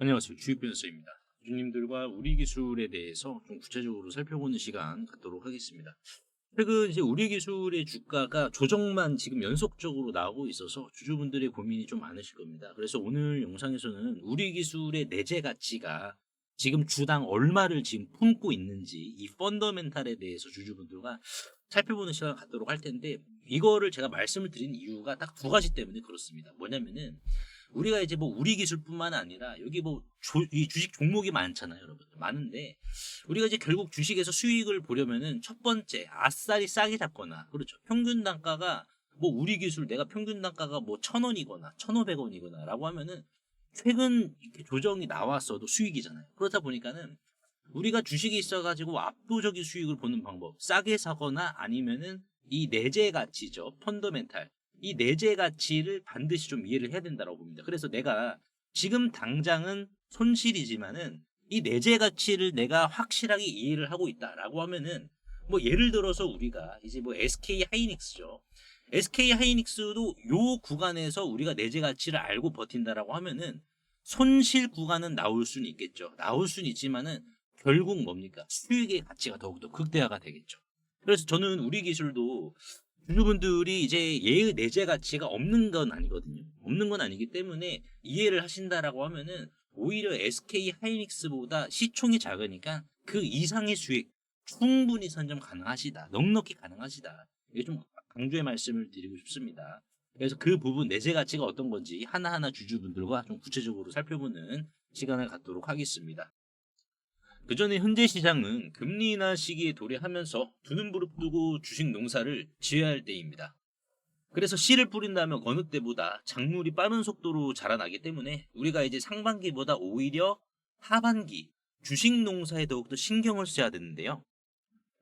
안녕하세요. 주식변호사입니다. 주님들과 우리 기술에 대해서 좀 구체적으로 살펴보는 시간 갖도록 하겠습니다. 최근 이제 우리 기술의 주가가 조정만 지금 연속적으로 나오고 있어서 주주분들의 고민이 좀 많으실 겁니다. 그래서 오늘 영상에서는 우리 기술의 내재 가치가 지금 주당 얼마를 지금 품고 있는지 이 펀더멘탈에 대해서 주주분들과 살펴보는 시간을 갖도록 할 텐데, 이거를 제가 말씀을 드린 이유가 딱 두 가지 때문에 그렇습니다. 뭐냐면은 우리가 이제 뭐 우리 기술뿐만 아니라 여기 뭐 이 주식 종목이 많잖아요, 여러분. 많은데 우리가 이제 결국 주식에서 수익을 보려면은 첫 번째 아싸리 싸게 잡거나, 그렇죠, 평균 단가가 뭐 우리 기술 내가 평균 단가가 뭐 1,000원이거나 1,500원이거나 라고 하면은 최근 이렇게 조정이 나왔어도 수익이잖아요. 그렇다 보니까는 우리가 주식이 있어가지고 압도적인 수익을 보는 방법, 싸게 사거나 아니면은 이 내재 가치죠, 펀더멘탈, 이 내재 가치를 반드시 좀 이해를 해야 된다고 봅니다. 그래서 내가 지금 당장은 손실이지만은 이 내재 가치를 내가 확실하게 이해를 하고 있다라고 하면은, 뭐 예를 들어서 우리가 이제 뭐 SK 하이닉스죠. SK 하이닉스도 요 구간에서 우리가 내재 가치를 알고 버틴다라고 하면은 손실 구간은 나올 수는 있겠죠. 나올 수는 있지만은 결국 뭡니까? 수익의 가치가 더욱더 극대화가 되겠죠. 그래서 저는 우리 기술도 주주분들이 이제 얘의 내재 가치가 없는 건 아니거든요. 없는 건 아니기 때문에 이해를 하신다라고 하면은 오히려 SK 하이닉스보다 시총이 작으니까 그 이상의 수익 충분히 선점 가능하시다. 넉넉히 가능하시다. 이게 좀 강조의 말씀을 드리고 싶습니다. 그래서 그 부분 내재 가치가 어떤 건지 하나하나 주주분들과 좀 구체적으로 살펴보는 시간을 갖도록 하겠습니다. 그 전에 현재 시장은 금리 인하 시기에 도래하면서 두 눈 부릅뜨고 주식 농사를 지어야 할 때입니다. 그래서 씨를 뿌린다면 어느 때보다 작물이 빠른 속도로 자라나기 때문에 우리가 이제 상반기보다 오히려 하반기 주식 농사에 더욱더 신경을 써야 되는데요.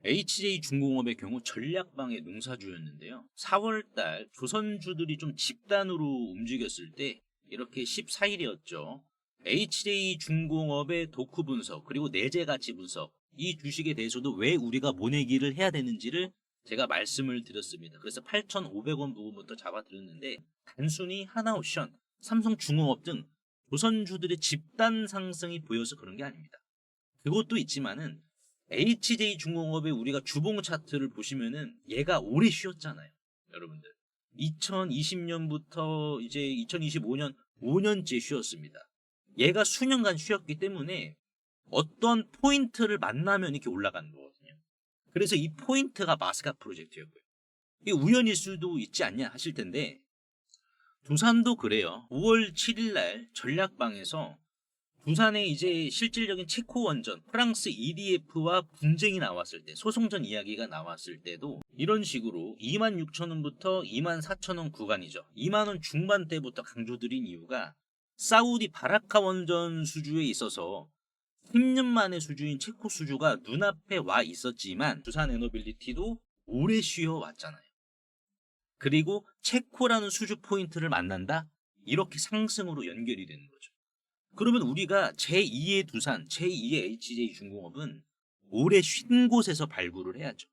HJ중공업의 경우 전략방의 농사주였는데요. 4월달 조선주들이 좀 집단으로 움직였을 때 이렇게 14일이었죠. HJ중공업의 도크 분석 그리고 내재 가치 분석, 이 주식에 대해서도 왜 우리가 모내기를 해야 되는지를 제가 말씀을 드렸습니다. 그래서 8,500원 부분부터 잡아드렸는데, 단순히 하나옵션, 삼성중공업 등 조선주들의 집단 상승이 보여서 그런 게 아닙니다. 그것도 있지만은 HJ중공업의 우리가 주봉 차트를 보시면은 얘가 오래 쉬었잖아요, 여러분들. 2020년부터 이제 2025년 5년째 쉬었습니다. 얘가 수년간 쉬었기 때문에 어떤 포인트를 만나면 이렇게 올라가는 거거든요. 그래서 이 포인트가 마스카 프로젝트였고요. 이게 우연일 수도 있지 않냐 하실 텐데, 두산도 그래요. 5월 7일 날 전략방에서 두산의 이제 실질적인 체코 원전 프랑스 EDF와 분쟁이 나왔을 때, 소송전 이야기가 나왔을 때도 이런 식으로 26,000원부터 24,000원 구간이죠. 2만원 중반대부터 강조드린 이유가 사우디 바라카 원전 수주에 있어서 10년 만의 수주인 체코 수주가 눈앞에 와 있었지만 두산 에너빌리티도 오래 쉬어왔잖아요. 그리고 체코라는 수주 포인트를 만난다? 이렇게 상승으로 연결이 되는 거죠. 그러면 우리가 제2의 두산, 제2의 HJ중공업은 오래 쉰 곳에서 발굴을 해야죠.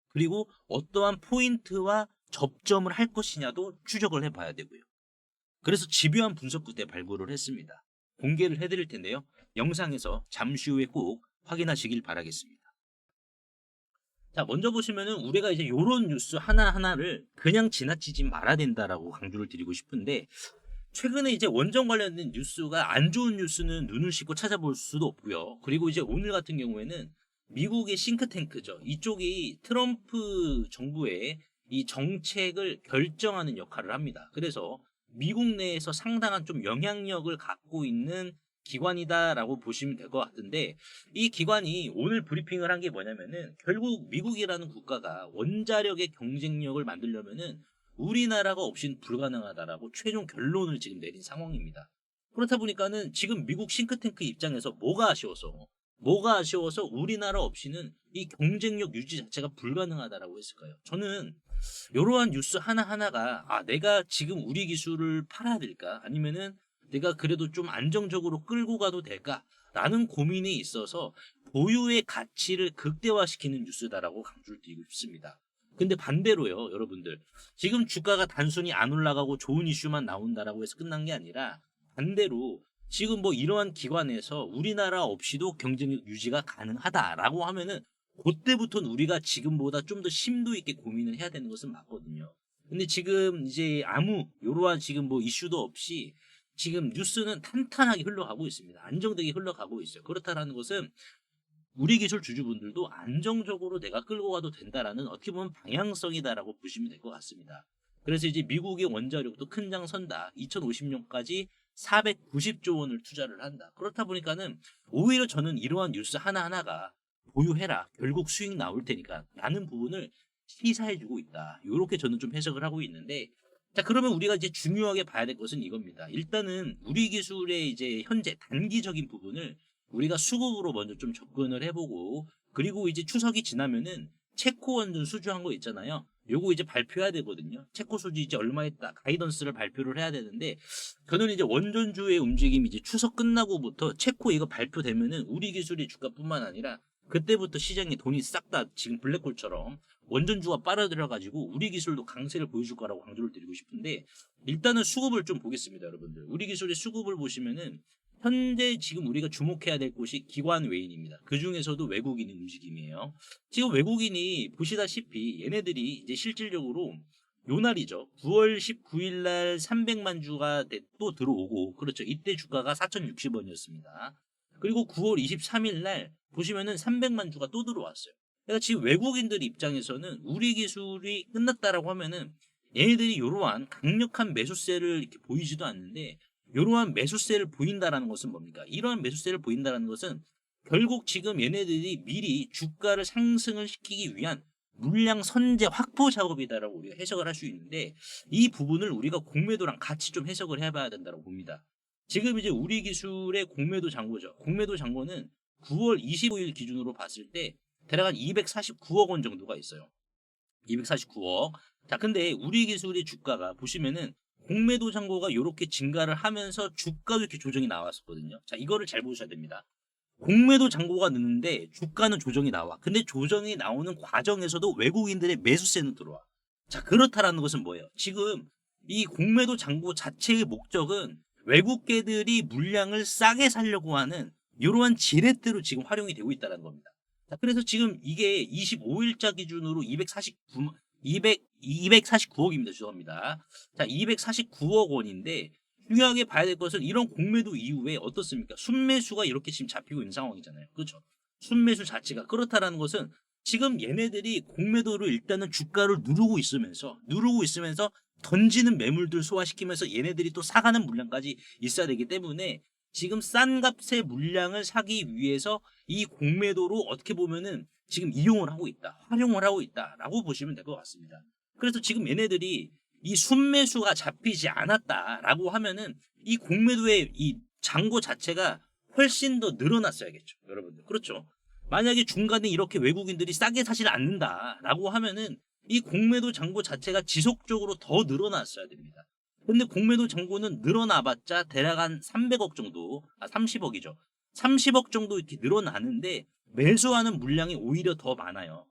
그리고 어떠한 포인트와 접점을 할 것이냐도 추적을 해봐야 되고요. 그래서 집요한 분석 끝에 발굴을 했습니다. 공개를 해드릴 텐데요. 영상에서 잠시 후에 꼭 확인하시길 바라겠습니다. 자, 먼저 보시면은 우리가 이제 요런 뉴스 하나하나를 그냥 지나치지 말아야 된다라고 강조를 드리고 싶은데, 최근에 이제 원전 관련된 뉴스가 안 좋은 뉴스는 눈을 씻고 찾아볼 수도 없고요. 그리고 이제 오늘 같은 경우에는 미국의 싱크탱크죠. 이쪽이 트럼프 정부의 이 정책을 결정하는 역할을 합니다. 그래서 미국 내에서 상당한 좀 영향력을 갖고 있는 기관이다라고 보시면 될 것 같은데, 이 기관이 오늘 브리핑을 한 게 뭐냐면은 결국 미국이라는 국가가 원자력의 경쟁력을 만들려면은 우리나라가 없인 불가능하다라고 최종 결론을 지금 내린 상황입니다. 그렇다 보니까는 지금 미국 싱크탱크 입장에서 뭐가 아쉬워서 우리나라 없이는 이 경쟁력 유지 자체가 불가능하다라고 했을까요? 저는 이러한 뉴스 하나하나가, 내가 지금 우리 기술을 팔아야 될까? 아니면은 내가 그래도 좀 안정적으로 끌고 가도 될까? 라는 고민이 있어서 보유의 가치를 극대화시키는 뉴스다라고 강조를 드리고 싶습니다. 근데 반대로요, 여러분들. 지금 주가가 단순히 안 올라가고 좋은 이슈만 나온다라고 해서 끝난 게 아니라, 반대로 지금 뭐 이러한 기관에서 우리나라 없이도 경쟁력 유지가 가능하다라고 하면은 그때부터는 우리가 지금보다 좀 더 심도 있게 고민을 해야 되는 것은 맞거든요. 근데 지금 이제 아무 이러한 지금 뭐 이슈도 없이 지금 뉴스는 탄탄하게 흘러가고 있습니다. 안정되게 흘러가고 있어요. 그렇다라는 것은 우리 기술 주주분들도 안정적으로 내가 끌고 가도 된다라는 어떻게 보면 방향성이다라고 보시면 될 것 같습니다. 그래서 이제 미국의 원자력도 큰 장 선다. 2050년까지 490조 원을 투자를 한다. 그렇다 보니까는 오히려 저는 이러한 뉴스 하나하나가 보유해라. 결국 수익 나올 테니까 라는 부분을 시사해주고 있다. 이렇게 저는 좀 해석을 하고 있는데, 자, 그러면 우리가 이제 중요하게 봐야 될 것은 이겁니다. 일단은 우리 기술의 이제 현재 단기적인 부분을 우리가 수급으로 먼저 좀 접근을 해보고, 그리고 이제 추석이 지나면은 체코 원전 수주한 거 있잖아요. 요거 이제 발표해야 되거든요. 체코 수주 이제 얼마 있다 가이던스를 발표를 해야 되는데, 저는 이제 원전주의 움직임이 이제 추석 끝나고부터 체코 이거 발표되면은 우리 기술의 주가뿐만 아니라 그때부터 시장에 돈이 싹 다 지금 블랙홀처럼 원전주가 빨아들여가지고 우리 기술도 강세를 보여줄 거라고 강조를 드리고 싶은데, 일단은 수급을 좀 보겠습니다, 여러분들. 우리 기술의 수급을 보시면은 현재 지금 우리가 주목해야 될 곳이 기관 외인입니다. 그 중에서도 외국인의 움직임이에요. 지금 외국인이 보시다시피 얘네들이 이제 실질적으로 요 날이죠. 9월 19일 날 300만 주가 또 들어오고, 그렇죠. 이때 주가가 4,060원이었습니다. 그리고 9월 23일 날 보시면은 300만 주가 또 들어왔어요. 그러니까 지금 외국인들 입장에서는 우리 기술이 끝났다라고 하면은 얘네들이 이러한 강력한 매수세를 이렇게 보이지도 않는데, 이러한 매수세를 보인다라는 것은 뭡니까? 이러한 매수세를 보인다라는 것은 결국 지금 얘네들이 미리 주가를 상승을 시키기 위한 물량 선제 확보 작업이다라고 우리가 해석을 할 수 있는데, 이 부분을 우리가 공매도랑 같이 좀 해석을 해봐야 된다고 봅니다. 지금 이제 우리 기술의 공매도 잔고죠. 공매도 잔고는 9월 25일 기준으로 봤을 때 대략 한 249억 원 정도가 있어요. 249억. 자, 근데 우리 기술의 주가가 보시면은 공매도 잔고가 이렇게 증가를 하면서 주가도 이렇게 조정이 나왔었거든요. 자, 이거를 잘 보셔야 됩니다. 공매도 잔고가 늦는데 주가는 조정이 나와. 근데 조정이 나오는 과정에서도 외국인들의 매수세는 들어와. 자, 그렇다라는 것은 뭐예요? 지금 이 공매도 잔고 자체의 목적은 외국계들이 물량을 싸게 사려고 하는 이러한 지렛대로 지금 활용이 되고 있다는 겁니다. 자, 그래서 지금 이게 25일자 기준으로 249억입니다. 죄송합니다. 자, 249억 원인데, 중요하게 봐야 될 것은 이런 공매도 이후에 어떻습니까? 순매수가 이렇게 지금 잡히고 있는 상황이잖아요. 그렇죠? 순매수 자체가 그렇다라는 것은 지금 얘네들이 공매도를 일단은 주가를 누르고 있으면서 던지는 매물들 소화시키면서 얘네들이 또 사가는 물량까지 있어야 되기 때문에 지금 싼 값의 물량을 사기 위해서 이 공매도로 어떻게 보면은 지금 이용을 하고 있다, 활용을 하고 있다라고 보시면 될 것 같습니다. 그래서 지금 얘네들이 이 순매수가 잡히지 않았다라고 하면은 이 공매도의 이 잔고 자체가 훨씬 더 늘어났어야겠죠, 여러분들. 그렇죠? 만약에 중간에 이렇게 외국인들이 싸게 사질 않는다라고 하면은 이 공매도 잔고 자체가 지속적으로 더 늘어났어야 됩니다. 근데 공매도 잔고는 늘어나봤자 대략 한 300억 정도, 30억이죠. 30억 정도 이렇게 늘어나는데 매수하는 물량이 오히려 더 많아요.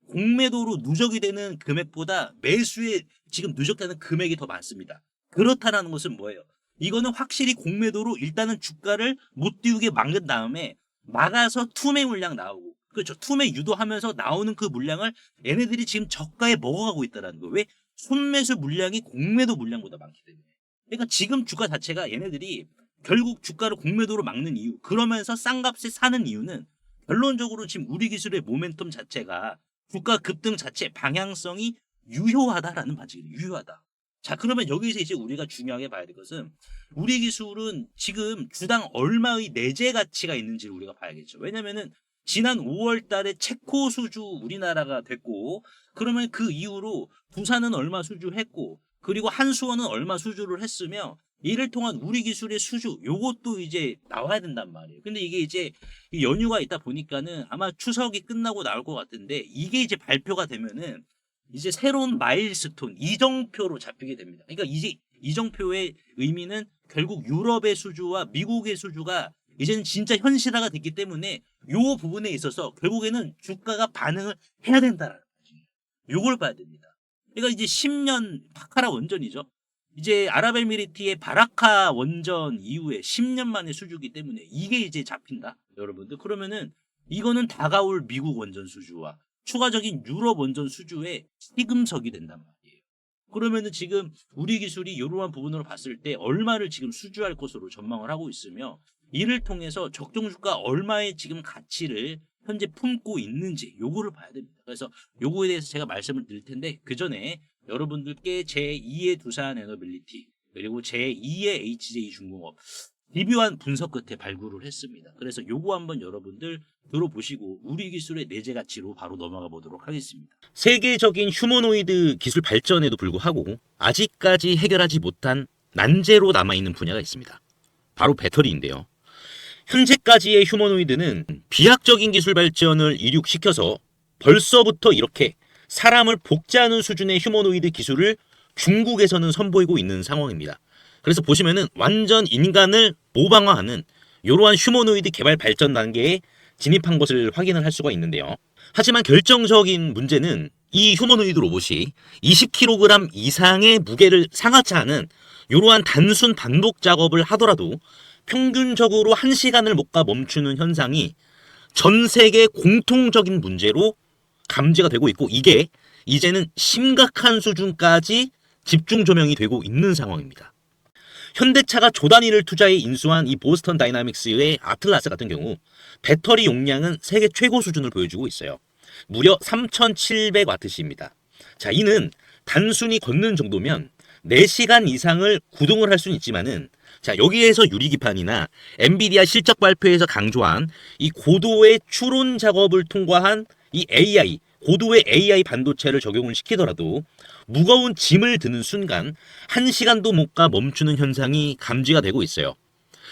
공매도로 누적이 되는 금액보다 매수에 지금 누적되는 금액이 더 많습니다. 그렇다는 것은 뭐예요? 이거는 확실히 공매도로 일단은 주가를 못 띄우게 막은 다음에 막아서 투매 물량 나오고, 그렇죠. 투매 유도하면서 나오는 그 물량을 얘네들이 지금 저가에 먹어가고 있다는 거. 왜? 순매수 물량이 공매도 물량보다 많기 때문에. 그러니까 지금 주가 자체가 얘네들이 결국 주가를 공매도로 막는 이유, 그러면서 싼 값에 사는 이유는 결론적으로 지금 우리 기술의 모멘텀 자체가 주가 급등 자체 방향성이 유효하다라는 반증이에요. 유효하다. 자, 그러면 여기서 이제 우리가 중요하게 봐야 될 것은 우리 기술은 지금 주당 얼마의 내재 가치가 있는지를 우리가 봐야겠죠. 왜냐면은 지난 5월 달에 체코 수주 우리나라가 됐고, 그러면 그 이후로 부산은 얼마 수주했고, 그리고 한수원은 얼마 수주를 했으며, 이를 통한 우리 기술의 수주, 요것도 이제 나와야 된단 말이에요. 근데 이게 이제 연휴가 있다 보니까는 아마 추석이 끝나고 나올 것 같은데, 이게 이제 발표가 되면은 이제 새로운 마일스톤, 이정표로 잡히게 됩니다. 그러니까 이제 이정표의 의미는 결국 유럽의 수주와 미국의 수주가 이제는 진짜 현실화가 됐기 때문에 요 부분에 있어서 결국에는 주가가 반응을 해야 된다라는 거지. 요걸 봐야 됩니다. 그러니까 이제 10년 파카라 원전이죠. 이제 아랍에미리트의 바라카 원전 이후에 10년 만에 수주기 때문에 이게 이제 잡힌다. 여러분들. 그러면은 이거는 다가올 미국 원전 수주와 추가적인 유럽 원전 수주에 시금석이 된단 말이에요. 그러면은 지금 우리 기술이 이러한 부분으로 봤을 때 얼마를 지금 수주할 것으로 전망을 하고 있으며 이를 통해서 적정 주가 얼마의 지금 가치를 현재 품고 있는지 요거를 봐야 됩니다. 그래서 요거에 대해서 제가 말씀을 드릴 텐데 그 전에 여러분들께 제2의 두산 에너빌리티 그리고 제2의 HJ중공업 리뷰한 분석 끝에 발굴을 했습니다. 그래서 요거 한번 여러분들 들어보시고 우리 기술의 내재 가치로 바로 넘어가 보도록 하겠습니다. 세계적인 휴머노이드 기술 발전에도 불구하고 아직까지 해결하지 못한 난제로 남아있는 분야가 있습니다. 바로 배터리인데요. 현재까지의 휴머노이드는 비약적인 기술 발전을 이룩시켜서 벌써부터 이렇게 사람을 복제하는 수준의 휴머노이드 기술을 중국에서는 선보이고 있는 상황입니다. 그래서 보시면은 완전 인간을 모방화하는 이러한 휴머노이드 개발 발전 단계에 진입한 것을 확인을 할 수가 있는데요. 하지만 결정적인 문제는 이 휴머노이드 로봇이 20kg 이상의 무게를 상하치 않은 이러한 단순 반복 작업을 하더라도 평균적으로 1시간을 못 가 멈추는 현상이 전 세계 공통적인 문제로 감지가 되고 있고 이게 이제는 심각한 수준까지 집중 조명이 되고 있는 상황입니다. 현대차가 조 단위를 투자해 인수한 이 보스턴 다이나믹스의 아틀라스 같은 경우 배터리 용량은 세계 최고 수준을 보여주고 있어요. 무려 3700W입니다. 자, 이는 단순히 걷는 정도면 4시간 이상을 구동을 할 수는 있지만은 자, 여기에서 유리기판이나 엔비디아 실적 발표에서 강조한 이 고도의 추론 작업을 통과한 이 AI, 고도의 AI 반도체를 적용을 시키더라도 무거운 짐을 드는 순간 1시간도 못 가 멈추는 현상이 감지가 되고 있어요.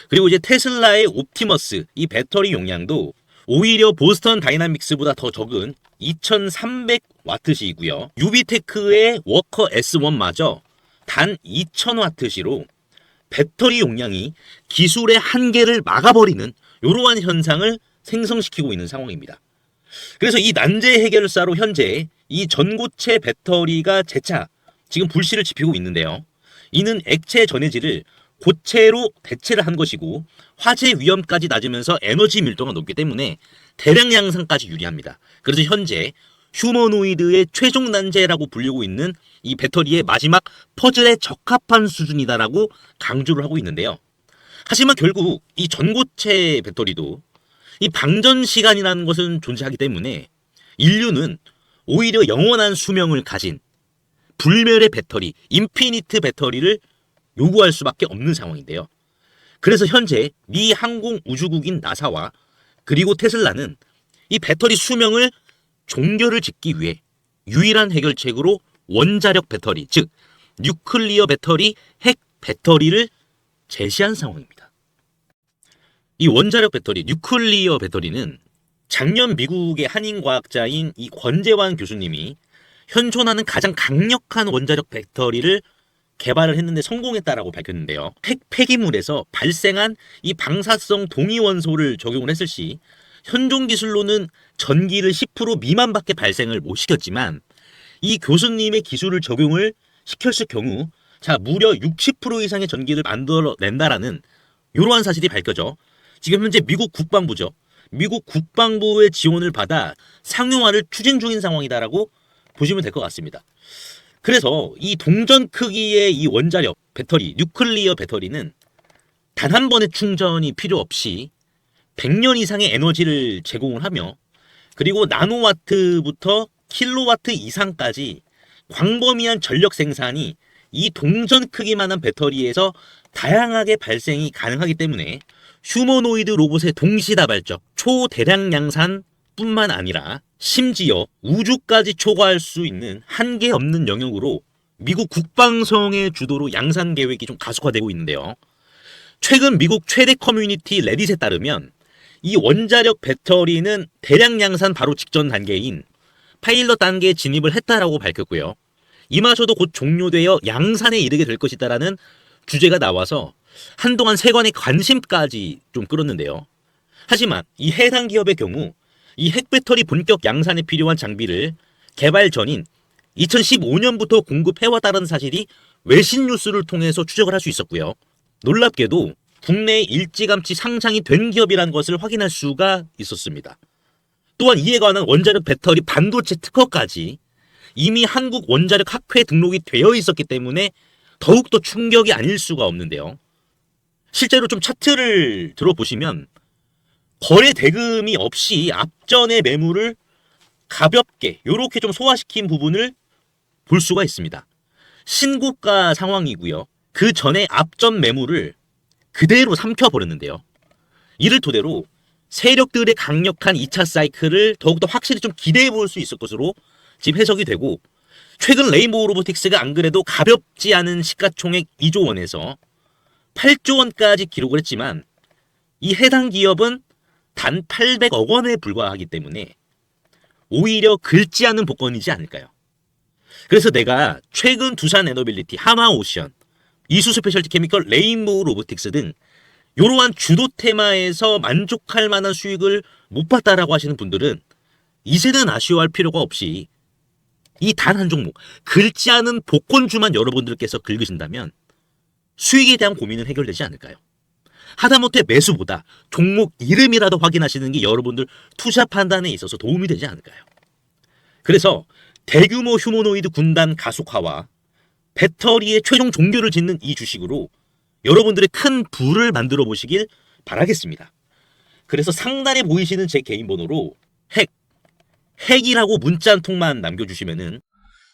그리고 이제 테슬라의 옵티머스 이 배터리 용량도 오히려 보스턴 다이나믹스보다 더 적은 2300W이고요. 유비테크의 워커 S1마저 단 2000W로 배터리 용량이 기술의 한계를 막아버리는 이러한 현상을 생성시키고 있는 상황입니다. 그래서 이 난제 해결사로 현재 이 전고체 배터리가 재차 지금 불씨를 지피고 있는데요. 이는 액체 전해질을 고체로 대체를 한 것이고 화재 위험까지 낮으면서 에너지 밀도가 높기 때문에 대량 양산까지 유리합니다. 그래서 현재 휴머노이드의 최종 난제라고 불리고 있는 이 배터리의 마지막 퍼즐에 적합한 수준이다라고 강조를 하고 있는데요. 하지만 결국 이 전고체 배터리도 이 방전 시간이라는 것은 존재하기 때문에 인류는 오히려 영원한 수명을 가진 불멸의 배터리, 인피니트 배터리를 요구할 수밖에 없는 상황인데요. 그래서 현재 미 항공우주국인 나사와 그리고 테슬라는 이 배터리 수명을 종결을 짓기 위해 유일한 해결책으로 원자력 배터리, 즉 뉴클리어 배터리, 핵 배터리를 제시한 상황입니다. 이 원자력 배터리, 뉴클리어 배터리는 작년 미국의 한인 과학자인 이 권재환 교수님이 현존하는 가장 강력한 원자력 배터리를 개발을 했는데 성공했다라고 밝혔는데요. 핵 폐기물에서 발생한 이 방사성 동위원소를 적용을 했을 시 현존 기술로는 전기를 10% 미만밖에 발생을 못 시켰지만 이 교수님의 기술을 적용을 시켰을 경우 자 무려 60% 이상의 전기를 만들어낸다라는 이러한 사실이 밝혀져 지금 현재 미국 국방부죠. 미국 국방부의 지원을 받아 상용화를 추진 중인 상황이다라고 보시면 될 것 같습니다. 그래서 이 동전 크기의 이 원자력 배터리, 뉴클리어 배터리는 단 한 번의 충전이 필요 없이 100년 이상의 에너지를 제공을 하며 그리고 나노와트부터 킬로와트 이상까지 광범위한 전력 생산이 이 동전 크기만한 배터리에서 다양하게 발생이 가능하기 때문에 휴머노이드 로봇의 동시다발적 초대량 양산 뿐만 아니라 심지어 우주까지 초과할 수 있는 한계 없는 영역으로 미국 국방성의 주도로 양산 계획이 좀 가속화되고 있는데요. 최근 미국 최대 커뮤니티 레딧에 따르면 이 원자력 배터리는 대량 양산 바로 직전 단계인 파일럿 단계에 진입을 했다라고 밝혔고요. 이마저도 곧 종료되어 양산에 이르게 될 것이다라는 주제가 나와서 한동안 세관의 관심까지 좀 끌었는데요. 하지만 이 해당 기업의 경우 이 핵배터리 본격 양산에 필요한 장비를 개발 전인 2015년부터 공급해왔다는 사실이 외신 뉴스를 통해서 추적을 할 수 있었고요. 놀랍게도 국내 일찌감치 상장이 된 기업이라는 것을 확인할 수가 있었습니다. 또한 이에 관한 원자력 배터리 반도체 특허까지 이미 한국 원자력 학회에 등록이 되어 있었기 때문에 더욱더 충격이 아닐 수가 없는데요. 실제로 좀 차트를 들어보시면 거래 대금이 없이 앞전의 매물을 가볍게 이렇게 좀 소화시킨 부분을 볼 수가 있습니다. 신고가 상황이고요. 그 전에 앞전 매물을 그대로 삼켜버렸는데요. 이를 토대로 세력들의 강력한 2차 사이클을 더욱더 확실히 좀 기대해 볼 수 있을 것으로 지금 해석이 되고, 최근 레인보우 로보틱스가 안 그래도 가볍지 않은 시가총액 2조 원에서 8조 원까지 기록을 했지만 이 해당 기업은 단 800억 원에 불과하기 때문에 오히려 긁지 않은 복권이지 않을까요? 그래서 내가 최근 두산 에너빌리티, 하나오션, 이수 스페셜티 케미컬, 레인보우 로보틱스 등 이러한 주도 테마에서 만족할 만한 수익을 못 봤다라고 하시는 분들은 이제는 아쉬워할 필요가 없이 이 단 한 종목, 긁지 않은 복권주만 여러분들께서 긁으신다면 수익에 대한 고민은 해결되지 않을까요? 하다못해 매수보다 종목 이름이라도 확인하시는 게 여러분들 투자 판단에 있어서 도움이 되지 않을까요? 그래서 대규모 휴머노이드 군단 가속화와 배터리의 최종 종교를 짓는 이 주식으로 여러분들의 큰 부를 만들어 보시길 바라겠습니다. 그래서 상단에 보이시는 제 개인 번호로 핵이라고 문자 한 통만 남겨주시면은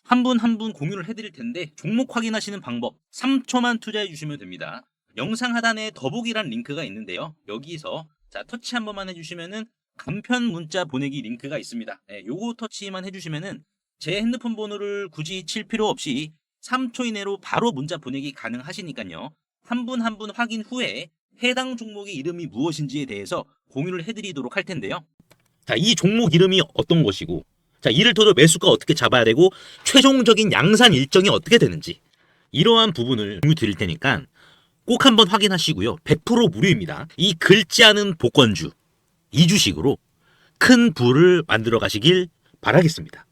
한 분 한 분 공유를 해드릴 텐데 종목 확인하시는 방법 3초만 투자해 주시면 됩니다. 영상 하단에 더보기란 링크가 있는데요. 여기서 자 터치 한 번만 해주시면은 간편 문자 보내기 링크가 있습니다. 네, 요거 터치만 해주시면은 제 핸드폰 번호를 굳이 칠 필요 없이 3초 이내로 바로 문자 보내기 가능하시니까요. 한 분 한 분 확인 후에 해당 종목의 이름이 무엇인지에 대해서 공유를 해드리도록 할 텐데요. 자, 이 종목 이름이 어떤 것이고, 자, 이를 토대로 매수가 어떻게 잡아야 되고 최종적인 양산 일정이 어떻게 되는지 이러한 부분을 공유 드릴 테니까 꼭 한번 확인하시고요. 100% 무료입니다. 이 긁지 않은 복권주 이 주식으로 큰 부를 만들어 가시길 바라겠습니다.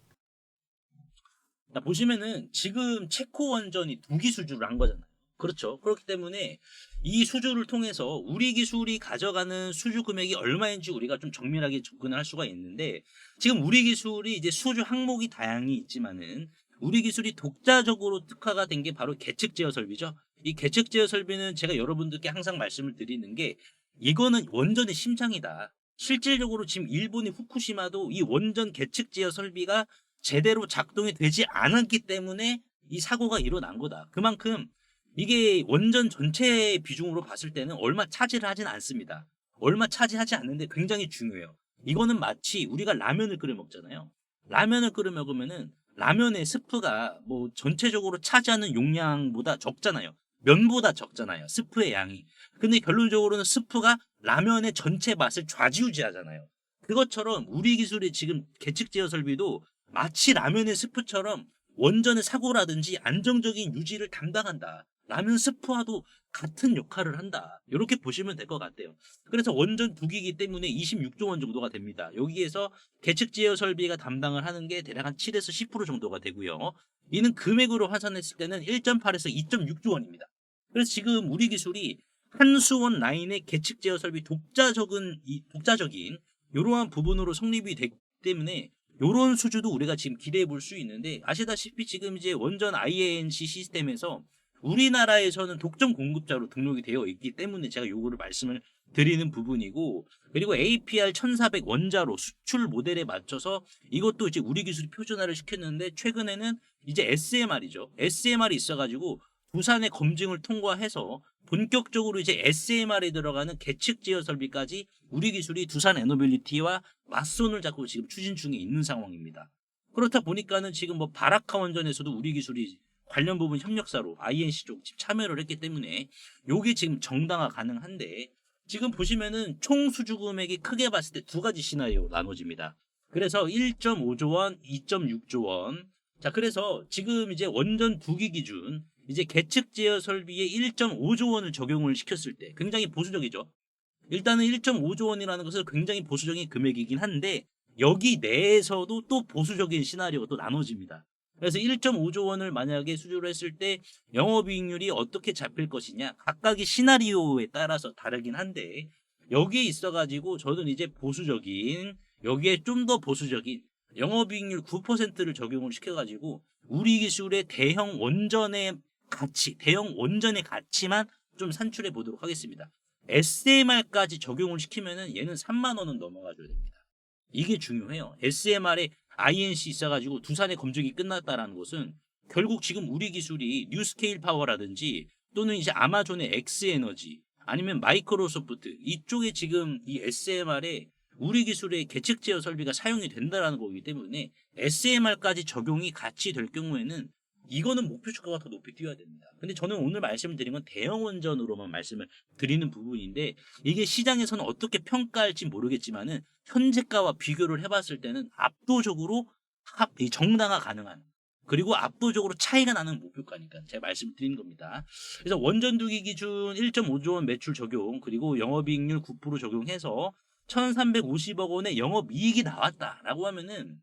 자, 보시면은 지금 체코 원전이 두 기수주를 한 거잖아요. 그렇죠. 그렇기 때문에 이 수주를 통해서 우리 기술이 가져가는 수주 금액이 얼마인지 우리가 좀 정밀하게 접근을 할 수가 있는데, 지금 우리 기술이 이제 수주 항목이 다양히 있지만은 우리 기술이 독자적으로 특화가 된 게 바로 계측 제어 설비죠. 이 계측 제어 설비는 제가 여러분들께 항상 말씀을 드리는 게 이거는 원전의 심장이다. 실질적으로 지금 일본의 후쿠시마도 이 원전 계측 제어 설비가 제대로 작동이 되지 않았기 때문에 이 사고가 일어난 거다. 그만큼 이게 원전 전체 비중으로 봤을 때는 얼마 차지를 하진 않습니다. 얼마 차지하지 않는데 굉장히 중요해요. 이거는 마치 우리가 라면을 끓여 먹잖아요. 라면을 끓여 먹으면은 라면의 스프가 뭐 전체적으로 차지하는 용량보다 적잖아요. 면보다 적잖아요. 스프의 양이. 근데 결론적으로는 스프가 라면의 전체 맛을 좌지우지하잖아요. 그것처럼 우리 기술의 지금 계측 제어 설비도 마치 라면의 스프처럼 원전의 사고라든지 안정적인 유지를 담당한다. 라면 스프와도 같은 역할을 한다. 이렇게 보시면 될 것 같아요. 그래서 원전 2기이기 때문에 26조 원 정도가 됩니다. 여기에서 계측 제어 설비가 담당을 하는 게 대략 한 7에서 10% 정도가 되고요. 이는 금액으로 환산했을 때는 1.8에서 2.6조 원입니다. 그래서 지금 우리 기술이 한수원 라인의 계측 제어 설비 독자적인 이러한 부분으로 성립이 됐기 때문에 요런 수주도 우리가 지금 기대해 볼 수 있는데, 아시다시피 지금 이제 원전 IANC 시스템에서 우리나라에서는 독점 공급자로 등록이 되어 있기 때문에 제가 요거를 말씀을 드리는 부분이고, 그리고 APR 1400 원자로 수출 모델에 맞춰서 이것도 이제 우리 기술이 표준화를 시켰는데, 최근에는 이제 SMR이죠. SMR이 있어가지고 부산의 검증을 통과해서 본격적으로 이제 SMR에 들어가는 계측 제어 설비까지 우리 기술이 두산 에너빌리티와 맞손을 잡고 지금 추진 중에 있는 상황입니다. 그렇다 보니까는 지금 뭐 바라카 원전에서도 우리 기술이 관련 부분 협력사로 INC 쪽 참여를 했기 때문에 요게 지금 정당화 가능한데, 지금 보시면은 총 수주 금액이 크게 봤을 때 두 가지 시나리오로 나눠집니다. 그래서 1.5조 원, 2.6조 원. 자, 그래서 지금 이제 원전 2기 기준 이제 계측 제어 설비에 1.5조 원을 적용을 시켰을 때 굉장히 보수적이죠. 일단은 1.5조 원이라는 것은 굉장히 보수적인 금액이긴 한데, 여기 내에서도 또 보수적인 시나리오가 또 나눠집니다. 그래서 1.5조 원을 만약에 수주를 했을 때 영업이익률이 어떻게 잡힐 것이냐 각각의 시나리오에 따라서 다르긴 한데 여기에 있어가지고 저는 이제 보수적인 여기에 좀 더 보수적인 영업이익률 9%를 적용을 시켜가지고 우리 기술의 대형 원전의 가치, 대형 원전의 가치만 좀 산출해 보도록 하겠습니다. SMR까지 적용을 시키면은 얘는 3만 원은 넘어가줘야 됩니다. 이게 중요해요. SMR에 INC 있어가지고 두산의 검증이 끝났다라는 것은 결국 지금 우리 기술이 뉴스케일 파워라든지 또는 이제 아마존의 엑스에너지 아니면 마이크로소프트 이쪽에 지금 이 SMR에 우리 기술의 계측 제어 설비가 사용이 된다라는 거기 때문에 SMR까지 적용이 같이 될 경우에는 이거는 목표 주가가 더 높이 뛰어야 됩니다. 근데 저는 오늘 말씀을 드린 건 대형 원전으로만 말씀을 드리는 부분인데 이게 시장에서는 어떻게 평가할지 모르겠지만은 현재가와 비교를 해봤을 때는 압도적으로 정당화 가능한 그리고 압도적으로 차이가 나는 목표가니까 제가 말씀을 드린 겁니다. 그래서 원전 두기 기준 1.5조 원 매출 적용 그리고 영업이익률 9% 적용해서 1,350억 원의 영업이익이 나왔다라고 하면은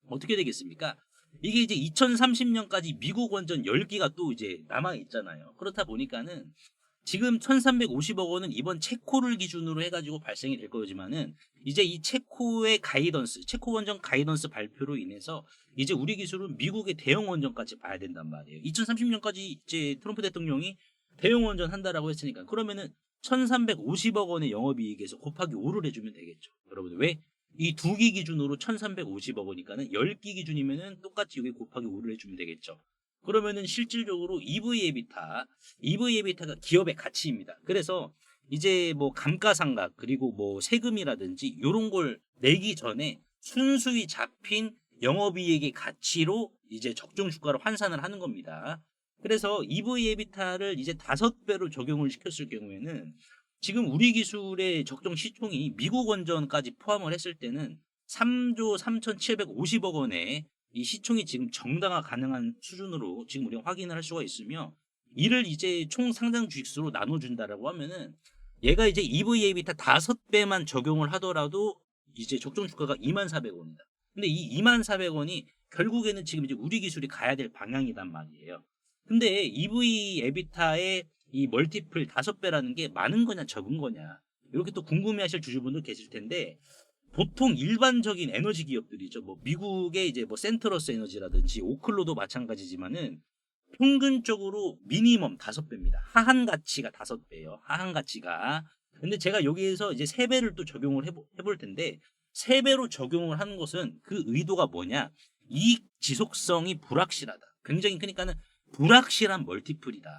어떻게 되겠습니까? 이게 이제 2030년까지 미국 원전 10기가 또 이제 남아 있잖아요. 그렇다 보니까는 지금 1,350억 원은 이번 체코를 기준으로 해가지고 발생이 될 거지만은 이제 이 체코의 가이던스, 체코 원전 가이던스 발표로 인해서 이제 우리 기술은 미국의 대형 원전까지 봐야 된단 말이에요. 2030년까지 이제 트럼프 대통령이 대형 원전 한다라고 했으니까 그러면은 1,350억 원의 영업이익에서 곱하기 5를 해주면 되겠죠. 여러분 왜? 이 2기 기준으로 1,350억 원이니까는 10기 기준이면은 똑같이 여기 곱하기 5를 해주면 되겠죠. 그러면은 실질적으로 EV/EBITDA가 기업의 가치입니다. 그래서 이제 뭐 감가상각 그리고 뭐 세금이라든지 이런 걸 내기 전에 순수히 잡힌 영업이익의 가치로 이제 적정 주가를 환산을 하는 겁니다. 그래서 EV/EBITDA를 이제 5배로 적용을 시켰을 경우에는 지금 우리 기술의 적정 시총이 미국 원전까지 포함을 했을 때는 3조 3,750억 원의 이 시총이 지금 정당화 가능한 수준으로 지금 우리가 확인을 할 수가 있으며 이를 이제 총 상장 주식수로 나눠준다라고 하면은 얘가 이제 EV/EBITDA 5배만 적용을 하더라도 이제 적정 주가가 24,000원이다. 근데 이 24,000원이 결국에는 지금 이제 우리 기술이 가야 될 방향이란 말이에요. 근데 EV/EBITDA의 이 멀티플 5배라는 게 많은 거냐 적은 거냐 이렇게 또 궁금해하실 주주분들 계실 텐데 보통 일반적인 에너지 기업들이죠. 뭐 미국의 이제 뭐 센트러스 에너지라든지 오클로도 마찬가지지만은 평균적으로 미니멈 5배입니다. 하한 가치가 5배예요. 하한 가치가. 근데 제가 여기에서 이제 3배를 또 적용을 해볼 텐데 3배로 적용을 하는 것은 그 의도가 뭐냐? 이익 지속성이 불확실하다. 굉장히 그러니까는 불확실한 멀티플이다.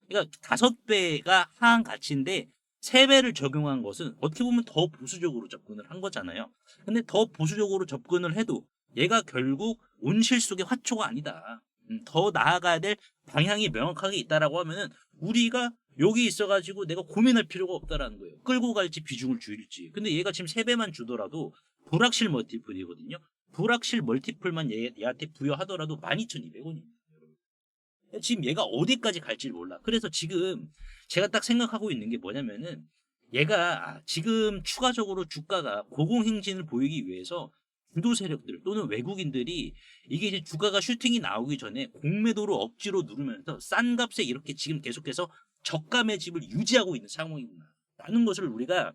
그러니까 5배가 하한 가치인데 3배를 적용한 것은 어떻게 보면 더 보수적으로 접근을 한 거잖아요. 근데 더 보수적으로 접근을 해도 얘가 결국 온실 속의 화초가 아니다. 더 나아가야 될 방향이 명확하게 있다라고 하면은 우리가 여기 있어가지고 내가 고민할 필요가 없다라는 거예요. 끌고 갈지 비중을 줄일지. 근데 얘가 지금 3배만 주더라도 불확실 멀티플이거든요. 불확실 멀티플만 얘한테 부여하더라도 12,200원입니다. 지금 얘가 어디까지 갈지 몰라. 그래서 지금 제가 딱 생각하고 있는 게 뭐냐면은 얘가 지금 추가적으로 주가가 고공행진을 보이기 위해서 주도 세력들 또는 외국인들이 이게 이제 주가가 슈팅이 나오기 전에 공매도로 억지로 누르면서 싼 값에 이렇게 지금 계속해서 저가 매집을 유지하고 있는 상황이구나 라는 것을 우리가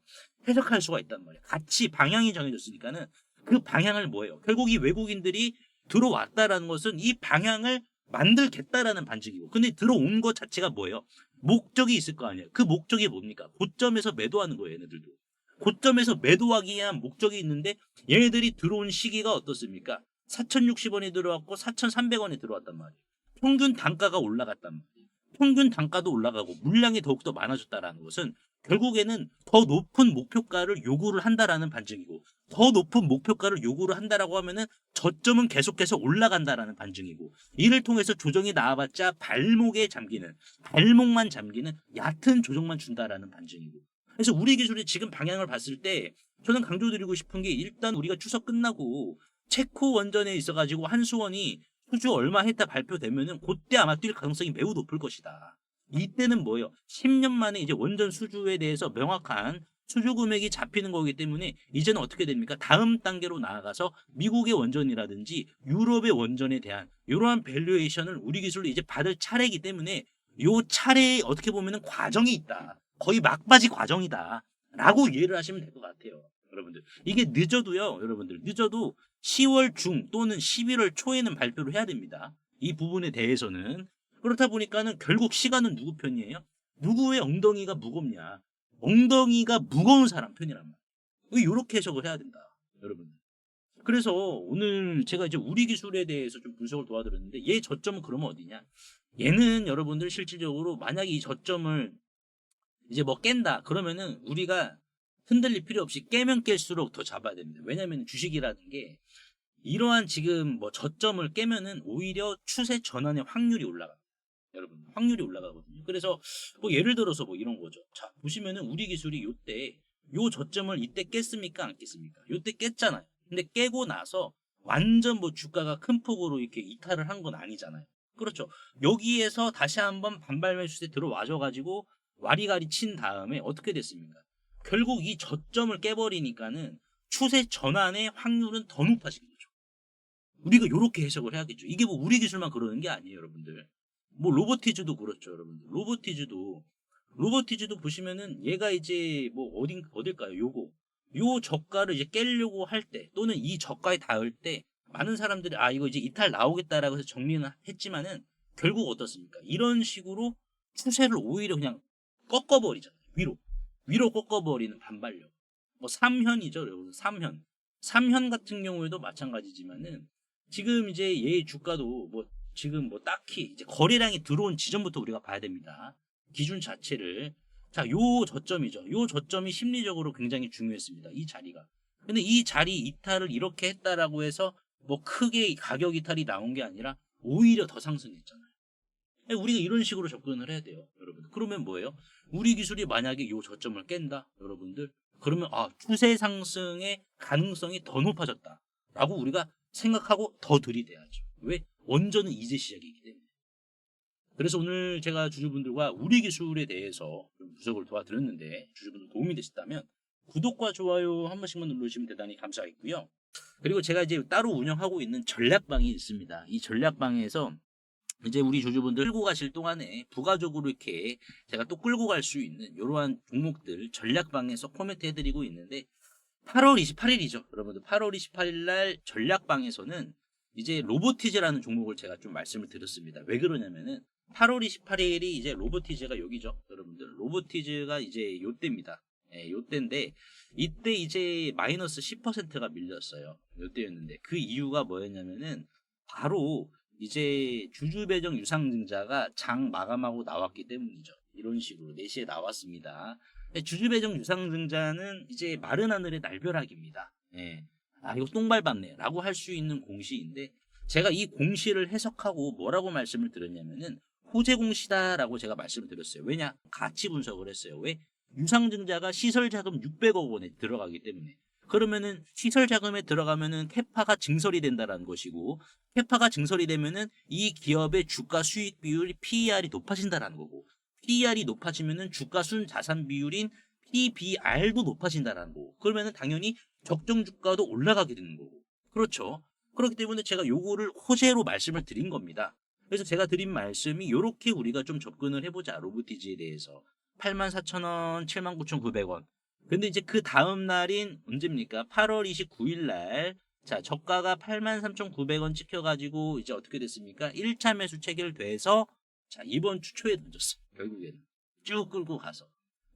해석할 수가 있단 말이에요. 같이 방향이 정해졌으니까는 그 방향을 뭐예요? 결국 이 외국인들이 들어왔다라는 것은 이 방향을 만들겠다라는 반증이고 근데 들어온 것 자체가 뭐예요? 목적이 있을 거 아니에요. 그 목적이 뭡니까? 고점에서 매도하는 거예요. 얘네들도. 고점에서 매도하기 위한 목적이 있는데 얘네들이 들어온 시기가 어떻습니까? 4,060원에 들어왔고 4,300원에 들어왔단 말이에요. 평균 단가가 올라갔단 말이에요. 평균 단가도 올라가고 물량이 더욱더 많아졌다라는 것은 결국에는 더 높은 목표가를 요구를 한다라는 반증이고 더 높은 목표가를 요구를 한다라고 하면은 저점은 계속해서 올라간다라는 반증이고 이를 통해서 조정이 나와봤자 발목만 잠기는 얕은 조정만 준다라는 반증이고 그래서 우리 기술이 지금 방향을 봤을 때 저는 강조드리고 싶은 게 일단 우리가 추석 끝나고 체코 원전에 있어가지고 한수원이 수주 얼마 했다 발표되면은 그때 아마 뛸 가능성이 매우 높을 것이다. 이때는 뭐예요? 10년 만에 이제 원전 수주에 대해서 명확한 수주 금액이 잡히는 거기 때문에 이제는 어떻게 됩니까? 다음 단계로 나아가서 미국의 원전이라든지 유럽의 원전에 대한 이러한 밸류에이션을 우리 기술로 이제 받을 차례이기 때문에 요 차례에 어떻게 보면은 과정이 있다. 거의 막바지 과정이다. 라고 이해를 하시면 될 것 같아요. 여러분들. 이게 늦어도요, 여러분들. 늦어도 10월 중 또는 11월 초에는 발표를 해야 됩니다. 이 부분에 대해서는. 그렇다 보니까는 결국 시간은 누구 편이에요? 누구의 엉덩이가 무겁냐? 엉덩이가 무거운 사람 편이란 말이에요. 이렇게 해석을 해야 된다. 여러분. 그래서 오늘 제가 이제 우리 기술에 대해서 좀 분석을 도와드렸는데 얘 저점은 그러면 어디냐? 얘는 여러분들 실질적으로 만약에 이 저점을 이제 뭐 깬다 그러면은 우리가 흔들릴 필요 없이 깨면 깰수록 더 잡아야 됩니다. 왜냐하면 주식이라는 게 이러한 지금 뭐 저점을 깨면은 오히려 추세 전환의 확률이 올라가. 여러분 확률이 올라가거든요. 그래서 뭐 예를 들어서 뭐 이런 거죠. 자 보시면은 우리 기술이 요때 요 저점을 이때 깼습니까 안 깼습니까? 요때 깼잖아요. 근데 깨고 나서 완전 뭐 주가가 큰 폭으로 이렇게 이탈을 한 건 아니잖아요. 그렇죠. 여기에서 다시 한번 반발 매수세 들어와줘 가지고 와리가리 친 다음에 어떻게 됐습니까? 결국 이 저점을 깨버리니까는 추세 전환의 확률은 더 높아지는 거죠. 우리가 이렇게 해석을 해야겠죠. 이게 뭐 우리 기술만 그러는 게 아니에요, 여러분들. 뭐 로보티즈도 그렇죠, 여러분들. 로보티즈도 보시면은 얘가 이제 뭐 어딜까요? 요 저가를 이제 깨려고 할 때 또는 이 저가에 닿을 때 많은 사람들이 아 이거 이제 이탈 나오겠다라고 해서 정리는 했지만은 결국 어떻습니까? 이런 식으로 추세를 오히려 그냥 꺾어버리잖아요. 위로 꺾어버리는 반발력. 뭐 3현이죠, 여러분. 3현 같은 경우에도 마찬가지지만은 지금 이제 얘의 주가도 뭐 지금 뭐 딱히 이제 거래량이 들어온 지점부터 우리가 봐야 됩니다. 기준 자체를. 자, 요 저점이죠. 요 저점이 심리적으로 굉장히 중요했습니다. 이 자리가. 근데 이 자리 이탈을 이렇게 했다라고 해서 뭐 크게 가격 이탈이 나온 게 아니라 오히려 더 상승했잖아요. 우리가 이런 식으로 접근을 해야 돼요, 여러분. 그러면 뭐예요? 우리 기술이 만약에 요 저점을 깬다, 여러분들. 그러면 아, 추세 상승의 가능성이 더 높아졌다라고 우리가 생각하고 더 들이대야죠. 왜? 원전은 이제 시작이기 때문에. 그래서 오늘 제가 주주분들과 우리 기술에 대해서 좀 분석을 도와드렸는데 주주분들 도움이 되셨다면 구독과 좋아요 한 번씩만 눌러주시면 대단히 감사하겠고요. 그리고 제가 이제 따로 운영하고 있는 전략방이 있습니다. 이 전략방에서 이제 우리 주주분들 끌고 가실 동안에 부가적으로 이렇게 제가 또 끌고 갈 수 있는 이러한 종목들 전략방에서 코멘트 해드리고 있는데 8월 28일이죠. 여러분들 8월 28일 날 전략방에서는 이제 로보티즈라는 종목을 제가 좀 말씀을 드렸습니다. 왜 그러냐면은 8월 28일이 이제 로보티즈가 여기죠. 여러분들 로보티즈가 이제 요때입니다. 예, 요때인데 이때 이제 마이너스 10%가 밀렸어요. 요때였는데 그 이유가 뭐였냐면은 바로 이제 주주배정 유상증자가 장 마감하고 나왔기 때문이죠. 이런 식으로 4시에 나왔습니다. 주주배정 유상증자는 이제 마른 하늘의 날벼락입니다. 예. 아 이거 똥 밟았네 라고 할 수 있는 공시인데 제가 이 공시를 해석하고 뭐라고 말씀을 드렸냐면은 호재 공시다라고 제가 말씀을 드렸어요. 왜냐? 가치 분석을 했어요. 왜? 유상증자가 시설자금 600억 원에 들어가기 때문에 그러면은 시설 자금에 들어가면은 캐파가 증설이 된다라는 것이고 캐파가 증설이 되면은 이 기업의 주가 수익 비율이 PER이 높아진다라는 거고 PER이 높아지면은 주가 순 자산 비율인 PBR도 높아진다라는 거고 그러면은 당연히 적정 주가도 올라가게 되는 거고 그렇죠. 그렇기 때문에 제가 요거를 호재로 말씀을 드린 겁니다. 그래서 제가 드린 말씀이 요렇게 우리가 좀 접근을 해보자 로보티즈에 대해서 84,000원, 79,900원 근데 이제 그 다음 날인 언제입니까? 8월 29일 날. 자, 저가가 83,900원 찍혀가지고 이제 어떻게 됐습니까? 1차 매수 체결돼서 자, 이번 주 초에 던졌어. 결국에는. 쭉 끌고 가서.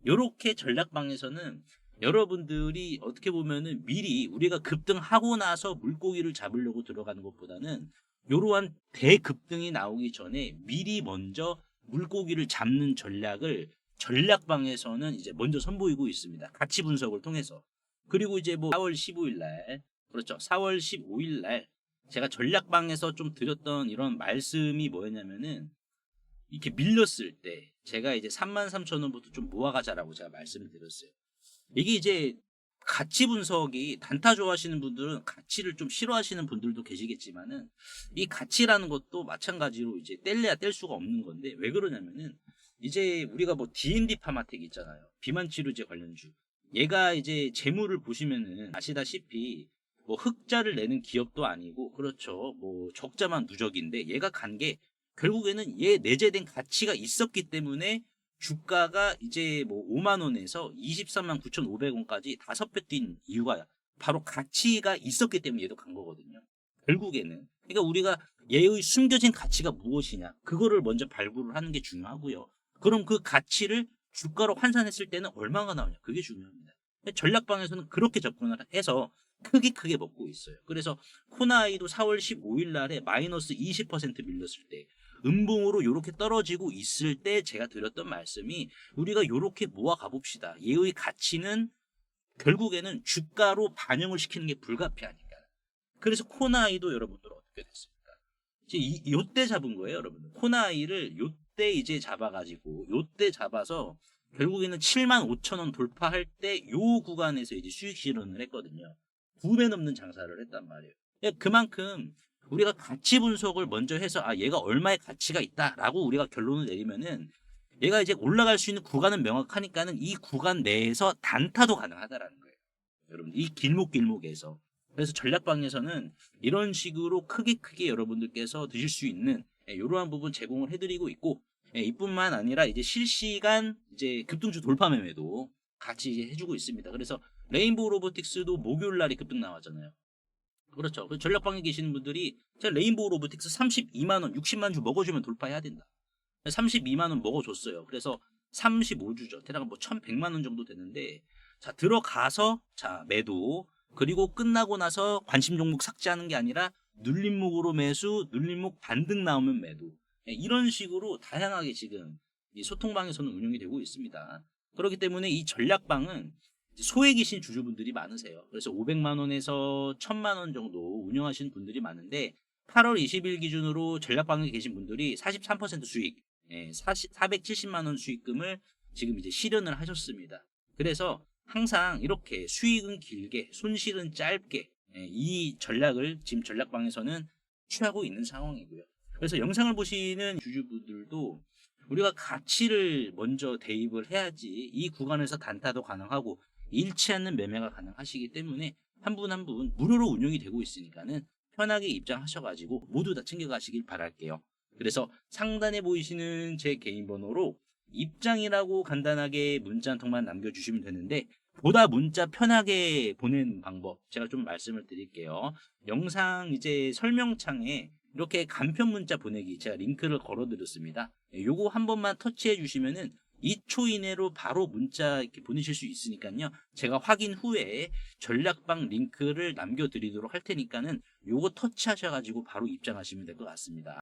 요렇게 전략방에서는 여러분들이 어떻게 보면은 미리 우리가 급등하고 나서 물고기를 잡으려고 들어가는 것보다는 요러한 대급등이 나오기 전에 미리 먼저 물고기를 잡는 전략을 전략방에서는 이제 먼저 선보이고 있습니다. 가치 분석을 통해서. 그리고 이제 뭐 4월 15일 날, 그렇죠. 4월 15일 날 제가 전략방에서 좀 드렸던 이런 말씀이 뭐였냐면은 이렇게 밀렸을 때 제가 이제 33,000원부터 좀 모아가자라고 제가 말씀을 드렸어요. 이게 이제 가치 분석이 단타 좋아하시는 분들은 가치를 좀 싫어하시는 분들도 계시겠지만은 이 가치라는 것도 마찬가지로 이제 뗄래야 뗄 수가 없는 건데 왜 그러냐면은 이제 우리가 뭐 D&D 파마텍 있잖아요. 비만 치료제 관련주. 얘가 이제 재물을 보시면은 아시다시피 뭐 흑자를 내는 기업도 아니고 그렇죠. 뭐 적자만 누적인데 얘가 간 게 결국에는 얘 내재된 가치가 있었기 때문에 주가가 이제 뭐 5만 원에서 23만 9,500원까지 5배 뛴 이유가 바로 가치가 있었기 때문에 얘도 간 거거든요. 결국에는. 그러니까 우리가 얘의 숨겨진 가치가 무엇이냐. 그거를 먼저 발굴을 하는 게 중요하고요. 그럼 그 가치를 주가로 환산했을 때는 얼마가 나오냐. 그게 중요합니다. 전략방에서는 그렇게 접근을 해서 크게 먹고 있어요. 그래서 코나이도 4월 15일 날에 마이너스 20% 밀렸을 때 음봉으로 이렇게 떨어지고 있을 때 제가 드렸던 말씀이 우리가 이렇게 모아 가봅시다. 얘의 가치는 결국에는 주가로 반영을 시키는 게 불가피하니까. 그래서 코나이도 여러분들 어떻게 됐습니까? 이제 요때 잡은 거예요, 여러분들. 코나이를 요때 이제 잡아가지고 요때 잡아서 결국에는 75,000원 돌파할 때 요 구간에서 이제 수익 실현을 했거든요. 2배 넘는 장사를 했단 말이에요. 그만큼 우리가 가치 분석을 먼저 해서 아 얘가 얼마의 가치가 있다라고 우리가 결론을 내리면은 얘가 이제 올라갈 수 있는 구간은 명확하니까는 이 구간 내에서 단타도 가능하다라는 거예요. 여러분 이 길목에서. 그래서 전략방에서는 이런 식으로 크게 여러분들께서 드실 수 있는 이러한 부분 제공을 해드리고 있고 이뿐만 아니라 이제 실시간 이제 급등주 돌파 매매도 같이 이제 해주고 있습니다. 그래서 레인보우 로보틱스도 목요일 날이 급등 나왔잖아요. 그렇죠. 전략방에 계시는 분들이 제가 레인보우 로보틱스 32만 원, 60만 주 먹어주면 돌파해야 된다. 32만 원 먹어줬어요. 그래서 35주죠. 대략 뭐 1,100만 원 정도 되는데 자 들어가서 자 매도 그리고 끝나고 나서 관심 종목 삭제하는 게 아니라 눌림목으로 매수, 눌림목 반등 나오면 매도. 이런 식으로 다양하게 지금 이 소통방에서는 운영이 되고 있습니다. 그렇기 때문에 이 전략방은 소액이신 주주분들이 많으세요. 그래서 500만 원에서 1,000만 원 정도 운영하시는 분들이 많은데 8월 20일 기준으로 전략방에 계신 분들이 43% 수익, 470만 원 수익금을 지금 이제 실현을 하셨습니다. 그래서 항상 이렇게 수익은 길게, 손실은 짧게 이 전략을 지금 전략방에서는 취하고 있는 상황이고요. 그래서 영상을 보시는 주주분들도 우리가 가치를 먼저 대입을 해야지 이 구간에서 단타도 가능하고 잃지 않는 매매가 가능하시기 때문에 한 분 한 분 무료로 운영이 되고 있으니까는 편하게 입장하셔가지고 모두 다 챙겨가시길 바랄게요. 그래서 상단에 보이시는 제 개인 번호로 입장이라고 간단하게 문자 한 통만 남겨주시면 되는데 보다 문자 편하게 보내는 방법 제가 좀 말씀을 드릴게요. 영상 이제 설명창에 이렇게 간편 문자 보내기 제가 링크를 걸어드렸습니다. 요거 한 번만 터치해 주시면은 2초 이내로 바로 문자 이렇게 보내실 수 있으니까요. 제가 확인 후에 전략방 링크를 남겨드리도록 할 테니까는 요거 터치하셔가지고 바로 입장하시면 될 것 같습니다.